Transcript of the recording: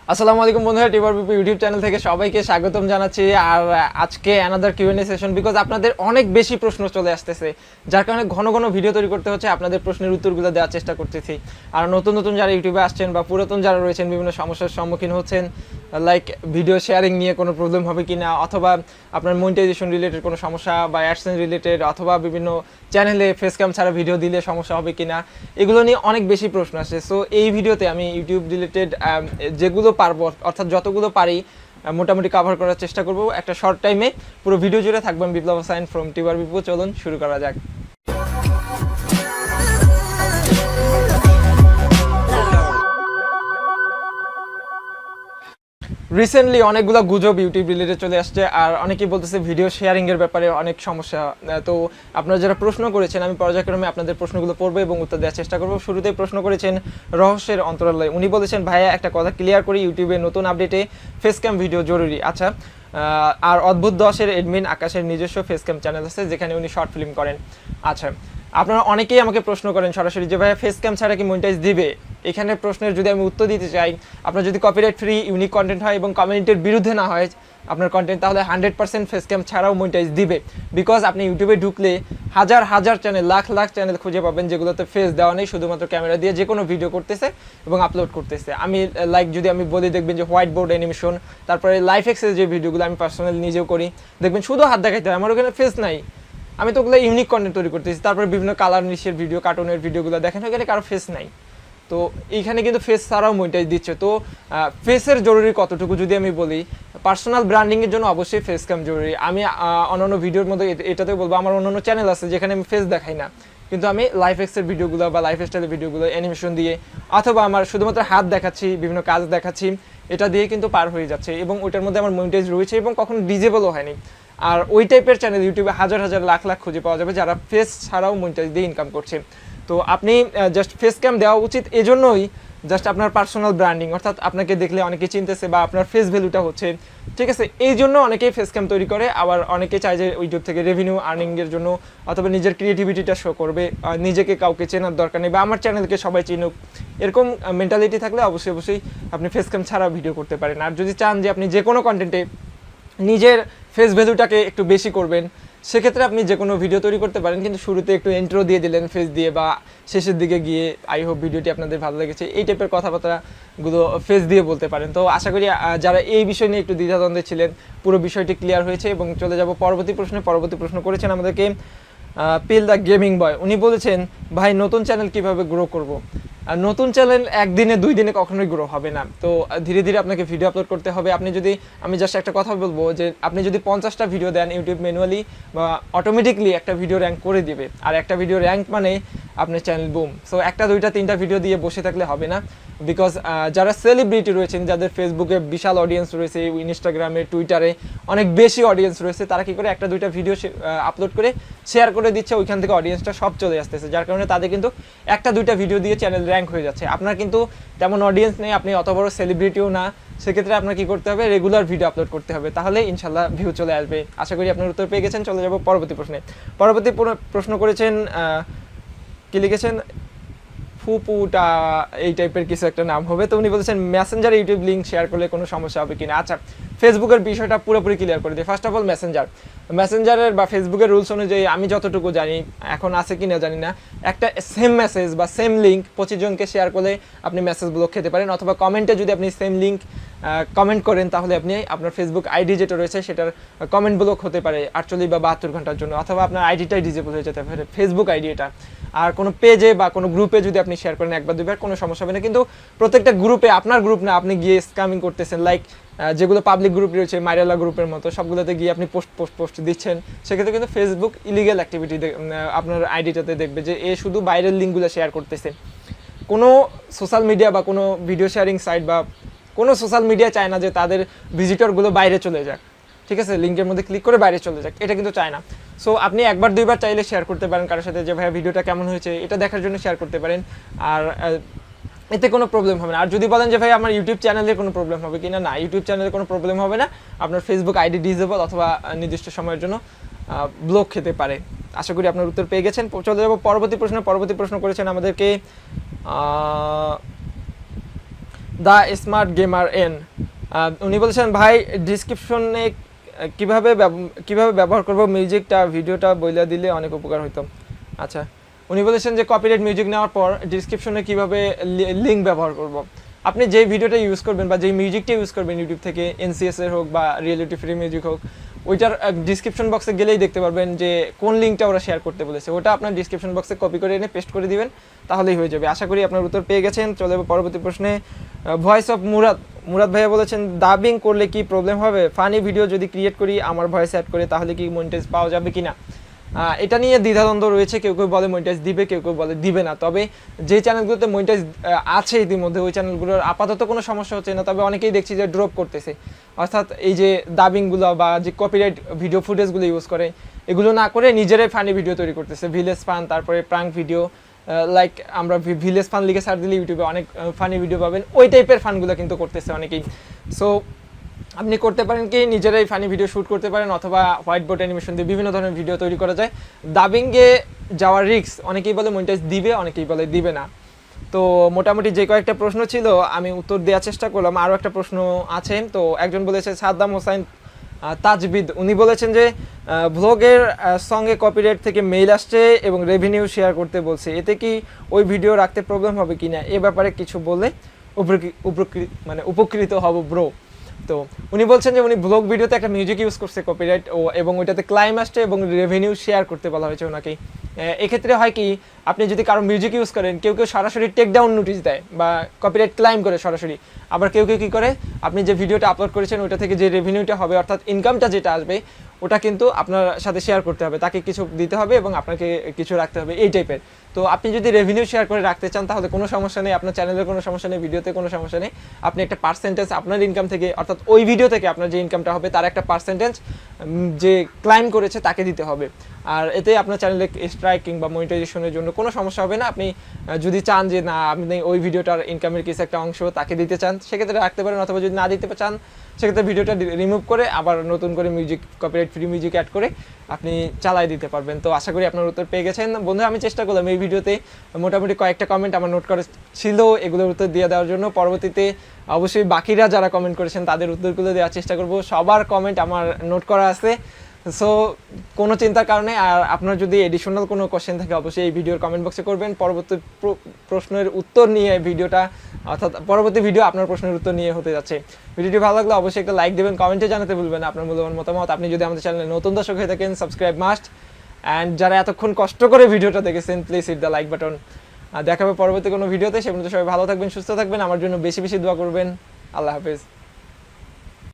আসসালামু আলাইকুম বন্ধুরা, BiPU ইউটিউব চ্যানেল থেকে সবাইকে স্বাগতম জানাচ্ছি। আর আজকে অ্যানাদার কিউএনএ সেশন, বিকজ আপনাদের অনেক বেশি প্রশ্ন চলে আসতেছে, যার কারণে ঘন ঘন ভিডিও তৈরি করতে হচ্ছে, আপনাদের প্রশ্নের উত্তরগুলো দেওয়ার চেষ্টা করতেছি। আর নতুন নতুন যারা ইউটিউবে আসছেন বা পুরাতন যারা রয়েছেন বিভিন্ন সমস্যার সম্মুখীন হচ্ছেন, লাইক ভিডিও শেয়ারিং নিয়ে কোনো প্রবলেম হবে কি না, অথবা আপনার মনিটাইজেশন রিলেটেড কোনো সমস্যা বা অ্যাডসেন্স রিলেটেড, অথবা বিভিন্ন চ্যানেলে ফেস ক্যাম ছাড়া ভিডিও দিলে সমস্যা হবে কি না, এগুলো নিয়ে অনেক বেশি প্রশ্ন আসে। সো এই ভিডিওতে আমি ইউটিউব রিলেটেড যেগুলো পারবো, অর্থাৎ যতগুলো পারি মোটামুটি কভার করার চেষ্টা করব একটা শর্ট টাইমে। পুরো ভিডিও জুড়ে থাকবেন বিপ্লব সাইন ফ্রম BiPU। চলুন শুরু করা যাক। রিসেন্টলি অনেকগুলো গুজব ইউটিউব রিলেটেড চলে আসছে, আর অনেকেই বলতেছে ভিডিও শেয়ারিং এর ব্যাপারে অনেক সমস্যা। তো আপনারা যারা প্রশ্ন করেছেন, আমি পর্যায়ক্রমে আপনাদের প্রশ্নগুলো পড়বো এবং উত্তর দেওয়ার চেষ্টা করব। শুরুতেই প্রশ্ন করেছেন রহস্যের অন্তরালয়। উনি বলেছেন, ভাইয়া একটা কথা ক্লিয়ার করি, ইউটিউবে নতুন আপডেটে ফেস ক্যাম ভিডিও জরুরি। আচ্ছা, আর অদ্ভুত 10-এর এডমিন আকাশের নিজস্ব ফেস ক্যাম চ্যানেল আছে যেখানে উনি শর্ট ফিল্ম করেন। আচ্ছা, আপনারা অনেকেই আমাকে প্রশ্ন করেন সরাসরি যে ভাইয়া ফেস ক্যাম ছাড়া কি মনিটাইজ দিবে। এখানে প্রশ্নের যদি আমি উত্তর দিতে চাই, আপনার যদি কপিরাইট ফ্রি ইউনিক কন্টেন্ট হয় এবং কমিউনিটির বিরুদ্ধে না হয় আপনার কন্টেন্ট, তাহলে 100% ফেস ক্যাম ছাড়াও মনিটাইজ দিবে। বিকজ আপনি ইউটিউবে ঢুকলে হাজার হাজার চ্যানেল, লাখ লাখ চ্যানেল খুঁজে পাবেন যেগুলোতে ফেস দেওয়া নেই, শুধুমাত্র ক্যামেরা দিয়ে যে কোনো ভিডিও করতেছে এবং আপলোড করতেছে। আমি লাইক যদি আমি বলি, দেখবেন যে হোয়াইট বোর্ড অ্যানিমেশন, তারপরে LIQFusion যে ভিডিওগুলো আমি পার্সোনালি নিজেও করি, দেখবেন শুধু হাত দেখাইতে হয়, আমার ওখানে ফেস নাই। আমি তো ওগুলো ইউনিক কন্টেন্ট তৈরি করতেছি। তারপরে বিভিন্ন কালার নিশের ভিডিও, কার্টুনের ভিডিওগুলো দেখেন, ওখানে কারো ফেস নাই। তো এইখানে কিন্তু ফেস ছাড়াও মনিটাইজ দিচ্ছে। তো ফেসের জরুরি কতটুকু যদি আমি বলি, পার্সোনাল ব্র্যান্ডিংয়ের জন্য অবশ্যই ফেস ক্যাম জরুরি। আমি অন্যান্য ভিডিওর মধ্যে এটাতে বলবো, আমার অন্যান্য চ্যানেল আছে যেখানে আমি ফেস দেখাই না, কিন্তু আমি LIQFusion ভিডিওগুলো বা লাইফস্টাইলের ভিডিওগুলো অ্যানিমেশন দিয়ে, অথবা আমার শুধুমাত্র হাত দেখাচ্ছি, বিভিন্ন কাজ দেখাচ্ছি, এটা দিয়ে কিন্তু পার হয়ে যাচ্ছে এবং ওইটার মধ্যে আমার মনিটাইজ রয়েছে এবং কখনো ডিজেবলও হয়নি। আর ওই টাইপের চ্যানেল ইউটিউবে হাজার হাজার লাখ লাখ খুঁজে পাওয়া যাবে যারা ফেস ছাড়াও মনিটাইজ দিয়ে ইনকাম করছে। তো আপনি জাস্ট ফেস ক্যাম দেওয়া উচিত এজন্যই, জাস্ট আপনার পার্সোনাল ব্র্যান্ডিং, অর্থাৎ আপনাকে দেখলে অনেকে চিনতেছে বা আপনার ফেস ভ্যালুটা হচ্ছে, ঠিক আছে, এই জন্য অনেকেই ফেস ক্যাম তৈরি করে। আবার অনেকে চায় যে ইউটিউব থেকে রেভিনিউ আর্নিংয়ের জন্য, অথবা নিজের ক্রিয়েটিভিটিটা শো করবে, নিজেকে কাউকে চেনার দরকার নেই বা আমার চ্যানেলকে সবাই চিনুক, এরকম মেন্টালিটি থাকলে অবশ্যই অবশ্যই আপনি ফেস ক্যাম ছাড়া ভিডিও করতে পারেন। আর যদি চান যে আপনি যে কোনো কন্টেন্টে নিজের ফেস ভ্যালুটাকে একটু বেশি করবেন, সেক্ষেত্রে আপনি যে কোনো ভিডিও তৈরি করতে পারেন, কিন্তু শুরুতে একটু ইন্ট্রো দিয়ে দিলেন ফেস দিয়ে, বা শেষের দিকে গিয়ে আই হোপ ভিডিওটি আপনাদের ভালো লেগেছে, এই টাইপের কথাবার্তাগুলো ফেস দিয়ে বলতে পারেন। তো আশা করি যারা এই বিষয় নিয়ে একটু দ্বিধাদ্বন্দ্বে ছিলেন, পুরো বিষয়টি ক্লিয়ার হয়েছে। এবং চলে যাব পরবর্তী প্রশ্নে। পরবর্তী প্রশ্ন করেছেন আমাদেরকে পিল দ্য গেমিং বয়। উনি বলেছেন, ভাই নতুন চ্যানেল কিভাবে গ্রো করব। আর নতুন চ্যানেল একদিনে দুই দিনে কখনোই গ্রো হবে না। তো ধীরে ধীরে আপনাকে ভিডিও আপলোড করতে হবে। আপনি যদি, আমি জাস্ট একটা কথা বলবো যে আপনি যদি 50টা ভিডিও দেন, ইউটিউব ম্যানুয়ালি বা অটোমেটিকলি একটা ভিডিও র্যাঙ্ক করে দিবে। আর একটা ভিডিও র্যাঙ্ক মানে আপনার চ্যানেল বুম। সো একটা দুইটা তিনটা ভিডিও দিয়ে বসে থাকলে হবে না। বিকজ যারা সেলিব্রিটি রয়েছেন, যাদের ফেসবুকে বিশাল অডিয়েন্স রয়েছে, ইনস্টাগ্রামে, টুইটারে অনেক বেশি অডিয়েন্স রয়েছে, তারা কি করে একটা দুইটা ভিডিও আপলোড করে শেয়ার করে দিচ্ছে, ওইখান থেকে অডিয়েন্সটা সব চলে আসতেছে, যার কারণে তাদের কিন্তু একটা দুইটা ভিডিও দিয়ে চ্যানেল র্যাঙ্ক হয়ে যাচ্ছে। আপনার কিন্তু তেমন অডিয়েন্স নেই, আপনি অত বড় সেলিব্রিটিও না, সেক্ষেত্রে আপনার কি করতে হবে, রেগুলার ভিডিও আপলোড করতে হবে, তাহলে ইনশাল্লাহ ভিউ চলে আসবে। আশা করি আপনার উত্তর পেয়ে গেছেন। চলে যাব পরবর্তী প্রশ্নে। পরবর্তী প্রশ্ন করেছেন, কি লিখেছেন, ফুপুটা এই টাইপের কিছু একটা নাম হবে। তো উনি বলেছেন, মেসেঞ্জারে ইউটিউব লিঙ্ক শেয়ার করলে কোনো সমস্যা হবে কিনা। আচ্ছা, ফেসবুকের বিষয়টা পুরোপুরি ক্লিয়ার করে দিই। ফার্স্ট অফ অল, মেসেঞ্জারের বা ফেসবুকের রুলস অনুযায়ী আমি যতটুকু জানি, এখন আছে কি না জানি না, একটা সেম মেসেজ বা সেম লিঙ্ক 25 জনকে শেয়ার করলে আপনি মেসেজ ব্লক খেতে পারেন, অথবা কমেন্টে যদি আপনি সেম লিঙ্ক কমেন্ট করেন, তাহলে আপনি আপনার ফেসবুক আইডি যেটা রয়েছে সেটার কমেন্ট ব্লক হতে পারে 48 বা 72 ঘন্টার জন্য, অথবা আপনার আইডিটাই ডিজেবল হয়ে যেতে পারে, ফেসবুক আইডি এটা। আর কোনো পেজে বা কোনো গ্রুপে যদি আপনি শেয়ার করেন একবার দুইবার, কোনো সমস্যা হবে না। কিন্তু প্রত্যেকটা গ্রুপে, আপনার গ্রুপ না, আপনি গিয়ে স্ক্যামিং করতেছেন, লাইক যেগুলো পাবলিক গ্রুপ রয়েছে, মাইরালা গ্রুপের মতো, সবগুলোতে গিয়ে আপনি পোস্ট দিচ্ছেন, সেক্ষেত্রে কিন্তু ফেসবুক ইলিগাল অ্যাক্টিভিটি আপনার আইডিটাতে দেখবে যে এ শুধু বাইরের লিঙ্কগুলো শেয়ার করতেছে। কোনো সোশ্যাল মিডিয়া বা কোনো ভিডিও শেয়ারিং সাইট বা কোনো সোশ্যাল মিডিয়া চায় না যে তাদের ভিজিটরগুলো বাইরে চলে যাক, ঠিক আছে, লিঙ্কের মধ্যে ক্লিক করে বাইরে চলে যাক, এটা কিন্তু চায় না। সো আপনি একবার দুইবার চাইলে শেয়ার করতে পারেন কারোর সাথে, যে ভাইয়া ভিডিওটা কেমন হয়েছে এটা দেখার জন্য শেয়ার করতে পারেন, আর এতে কোনো প্রবলেম হবে না। আর যদি বলেন যে ভাই আমার ইউটিউব চ্যানেলে কোনো প্রবলেম হবে কিনা, না, ইউটিউব চ্যানেলে কোনো প্রবলেম হবে না। আপনার ফেসবুক আইডি ডিজেবল অথবা নির্দিষ্ট সময়ের জন্য ব্লক খেতে পারে। আশা করি আপনার উত্তর পেয়ে গেছেন। চলে যাব পরবর্তী প্রশ্ন। পরবর্তী প্রশ্ন করেছেন আমাদেরকে দ্য স্মার্ট গেমার এন। উনি বলেছেন ভাই ডিসক্রিপশনে কিভাবে ব্যবহার করব মিউজিকটা ভিডিওটা বইলা দিলে অনেক উপকার হতো। আচ্ছা, উনি বলেছেন যে কপিরাইট মিউজিক নেওয়ার পর ডিসক্রিপশনে কিভাবে লিঙ্ক ব্যবহার করব। আপনি যেই ভিডিওটা ইউজ করবেন বা যেই মিউজিকটা ইউজ করবেন ইউটিউব থেকে, এনসিএস এর হোক বা রিয়েলিটি ফ্রি মিউজিক হোক, ওইটার ডিসক্রিপশন বক্সে গেলেই দেখতে পারবেন যে কোন লিঙ্কটা ওরা শেয়ার করতে বলেছে। ওটা আপনার ডিসক্রিপশন বক্সে কপি করে এনে পেস্ট করে দিবেন, তাহলেই হয়ে যাবে। আশা করি আপনার উত্তর পেয়ে গেছেন। চলে যাবো পরবর্তী প্রশ্নে। ভয়েস অফ মুরাদ ভাইয়া বলেছেন ডাবিং করলে কি প্রবলেম হবে? ফানি ভিডিও যদি ক্রিয়েট করি আমার ভয়েস অ্যাড করে তাহলে কি মনিটাইজ পাওয়া যাবে কিনা? এটা নিয়ে দ্বিধাদ্বন্দ্ব রয়েছে। কেউ কেউ বলে মনিটাইজ দিবে, কেউ কেউ বলে দিবে না। তবে যে চ্যানেলগুলোতে মনিটাইজ আছে ইতিমধ্যে ওই চ্যানেলগুলোর আপাতত কোনো সমস্যা হচ্ছে না। তবে অনেকেই দেখছি যে ড্রপ করতেছে, অর্থাৎ এই যে ডাবিংগুলো বা যে কপিরাইট ভিডিও ফুটেজগুলো ইউজ করে এগুলো না করে নিজেরাই ফানি ভিডিও তৈরি করতেছে। ভিলেজ ফান, তারপরে প্রাঙ্ক ভিডিও, লাইক আমরা ভিলেজ ফান লিখে সার্চ দিলে ইউটিউবে অনেক ফানি ভিডিও পাবেন। ওই টাইপের ফানগুলো কিন্তু করতেছে অনেকেই। সো আপনি করতে পারেন কি নিজেরাই ফানি ভিডিও শ্যুট করতে পারেন, অথবা হোয়াইট বোর্ড অ্যানিমেশন দিয়ে বিভিন্ন ধরনের ভিডিও তৈরি করা যায়। ডাবিংয়ে যাওয়ার রিস্ক, অনেকেই বলে মনিটাইজ দিবে, অনেকেই বলে দিবে না। তো মোটামুটি যে কয়েকটা প্রশ্ন ছিল আমি উত্তর দেওয়ার চেষ্টা করলাম। আরও একটা প্রশ্ন আছে। তো একজন বলেছে সাদ্দাম হোসাইন তাজবিদ, উনি বলেছেন যে ভ্লগের সঙ্গে কপিরাইট থেকে মেইল আসছে এবং রেভিনিউ শেয়ার করতে বলছে, এতে কি ওই ভিডিও রাখতে প্রবলেম হবে কিনা? এ ব্যাপারে কিছু বলে উপকৃত হব ব্রো। তো উনি বলছেন যে উনি ব্লগ ভিডিওতে একটা মিউজিক ইউজ করছে কপিরাইট এবং ওইটাতে ক্লাইম আসছে এবং রেভিনিউ শেয়ার করতে বলা হয়েছে ওনাকে। এক্ষেত্রে হয় কি, আপনি যদি কারো মিউজিক ইউজ করেন, কেউ কেউ সরাসরি টেক ডাউন নোটিশ দেয় বা কপিরাইট ক্লাইম করে সরাসরি। আবার কেউ কেউ কী করে, আপনি যে ভিডিওটা আপলোড করেছেন ওইটা থেকে যে রেভিনিউটা হবে, অর্থাৎ ইনকামটা যেটা আসবে, ওটা কিন্তু আপনার সাথে শেয়ার করতে হবে, তাকে কিছু দিতে হবে এবং আপনাকে কিছু রাখতে হবে, এই টাইপের। তো আপনি যদি রেভিনিউ শেয়ার করে রাখতে চান তাহলে কোনো সমস্যা নেই, আপনার চ্যানেলের কোনো সমস্যা নেই, ভিডিওতে কোনো সমস্যা নেই। আপনি একটা পার্সেন্টেজ আপনার ইনকাম থেকে, অর্থাৎ ওই ভিডিও থেকে আপনার যে ইনকামটা হবে তার একটা পার্সেন্টেজ যে ক্লাইম করেছে তাকে দিতে হবে। আর এতে আপনার চ্যানেলে স্ট্রাইক কিংবা মনিটাইজেশনের জন্য কোনো সমস্যা হবে না। আপনি যদি চান যে না আপনি ওই ভিডিওটার ইনকামের কিছু একটা অংশ তাকে দিতে চান, সেক্ষেত্রে রাখতে পারেন, অথবা যদি না দিতে চান সেক্ষেত্রে ভিডিওটা রিমুভ করে আবার নতুন করে music, copyright free music add করে আপনি চালাই দিতে পারবেন। তো আশা করি আপনার উত্তর পেয়ে গেছেন। বন্ধুরা, আমি চেষ্টা করলাম এই ভিডিওতে মোটামুটি কয়েকটা কমেন্ট আমার নোট করা ছিল, এগুলোর উত্তর দিয়ে দেওয়ার জন্য। পরবর্তীতে অবশ্যই বাকিরা যারা কমেন্ট করেছেন তাদের উত্তরগুলো দেওয়ার চেষ্টা করব। সবার কমেন্ট আমার নোট করা আছে, সো কোনো চিন্তার কারণে। আর আপনার যদি এডিশনাল কোনো কোশ্চেন থাকে অবশ্যই এই ভিডিওর কমেন্ট বক্সে করবেন। পরবর্তী প্রশ্নের উত্তর নিয়ে ভিডিওটা, অর্থাৎ পরবর্তী ভিডিও আপনার প্রশ্নের উত্তর নিয়ে হতে যাচ্ছে। ভিডিওটি ভালো লাগলে অবশ্যই একটা লাইক দেবেন, কমেন্টে জানাতে ভুলবেন আপনার মূল্যবান মতামত। আপনি যদি আমাদের চ্যানেলে নতুন দর্শক হয়ে থাকেন সাবস্ক্রাইব মাস্ট। অ্যান্ড যারা এতক্ষণ কষ্ট করে ভিডিওটা দেখেছেন please hit the like button. দেখাবে পরবর্তী কোনো ভিডিওতে। সে পর্যন্ত সবাই ভালো থাকবেন, সুস্থ থাকবেন, আমার জন্য বেশি বেশি দোয়া করবেন। আল্লাহ হাফেজ।